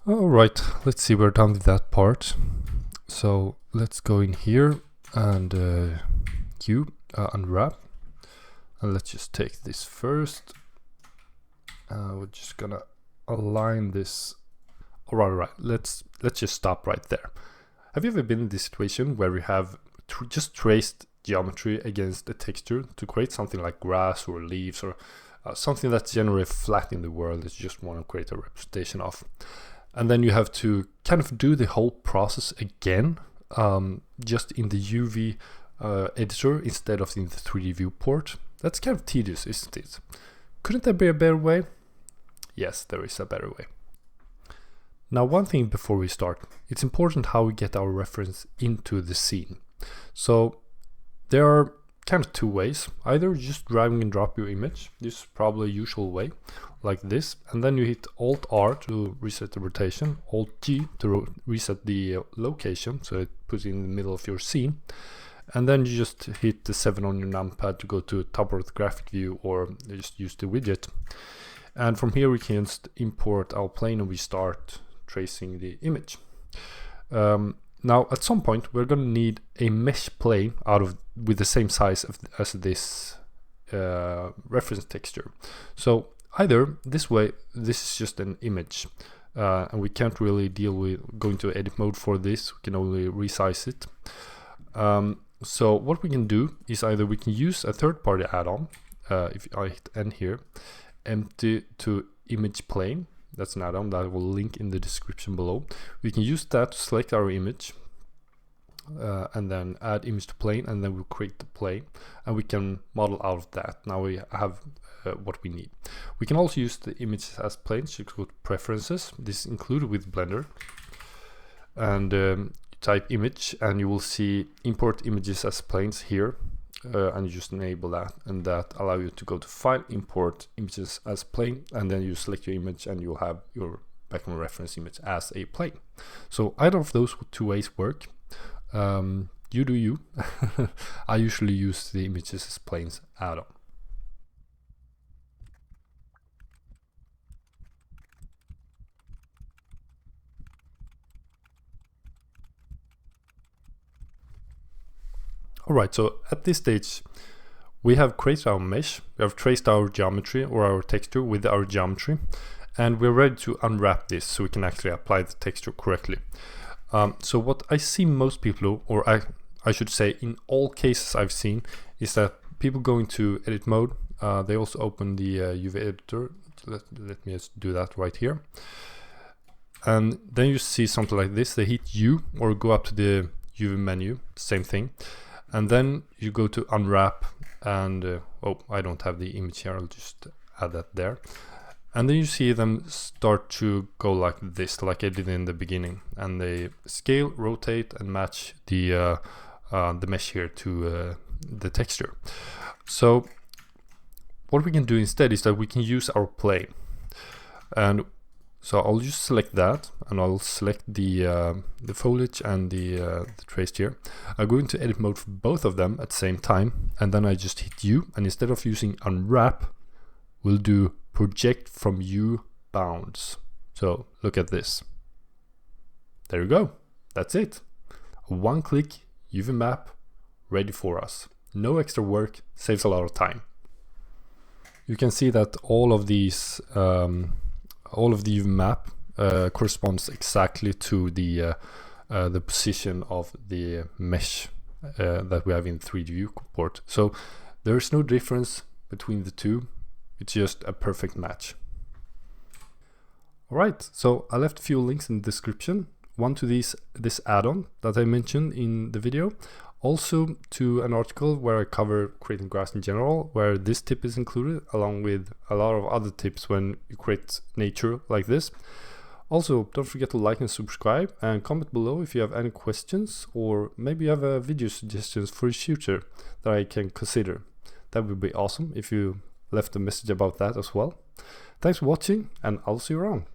Alright, let's see, we're done with that part. So let's go in here and unwrap, and let's just take this first. We're just gonna align this. Alright, let's just stop right there. Have you ever been in this situation where you have just traced geometry against a texture to create something like grass or leaves or something that's generally flat in the world that you just want to create a representation of? And then you have to kind of do the whole process again, just in the UV editor instead of in the 3D viewport. That's kind of tedious, isn't it? Couldn't there be a better way? Yes, there is a better way. Now, one thing before we start, it's important how we get our reference into the scene. So there are kind of two ways. Either just drag and drop your image, this is probably a usual way, like this, and then you hit Alt R to reset the rotation, Alt G to reset the location, so it puts it in the middle of your scene, and then you just hit the 7 on your numpad to go to topographic view, or just use the widget. And from here we can just import our plane and we start tracing the image. Now at some point we're going to need a mesh plane with the same size as this reference texture. So either this way, this is just an image, and we can't really deal with going to edit mode for this. We can only resize it. So what we can do is either we can use a third-party add-on. If I hit N here, empty to image plane. That's an add-on that I will link in the description below. We can use that to select our image and then add image to plane, and then we'll create the plane and we can model out of that. Now we have what we need. We can also use the images as planes. You go to preferences. This is included with Blender, and type image and you will see import images as planes here. And you just enable that, and that allow you to go to file, import images as plane, and then you select your image and you'll have your background reference image as a plane. So either of those two ways work. You do you. I usually use the images as planes add-on. Alright, so at this stage we have created our mesh, we have traced our geometry or our texture with our geometry, and we're ready to unwrap this so we can actually apply the texture correctly. So what I see most people do, or I should say in all cases I've seen, is that people go into edit mode, they also open the UV editor. Let me just do that right here. And then you see something like this. They hit U or go up to the UV menu, same thing. And then you go to unwrap and, oh, I don't have the image here, I'll just add that there. And then you see them start to go like this, like I did in the beginning. And they scale, rotate, and match the mesh here to the texture. So what we can do instead is that we can use our plane. And so I'll just select that, and I'll select the foliage and the trace here. I'll go into edit mode for both of them at the same time, and then I just hit U, and instead of using unwrap, we'll do project from U bounds. So look at this. There you go. That's it. One click UV map ready for us. No extra work, saves a lot of time. You can see that all of these all of the UV map corresponds exactly to the position of the mesh that we have in 3D viewport. So there is no difference between the two. It's just a perfect match. All right, so I left a few links in the description. One to this add-on that I mentioned in the video. Also to an article where I cover creating grass in general, where this tip is included, along with a lot of other tips when you create nature like this. Also, don't forget to like and subscribe, and comment below if you have any questions, or maybe you have video suggestions for the future that I can consider. That would be awesome if you left a message about that as well. Thanks for watching, and I'll see you around.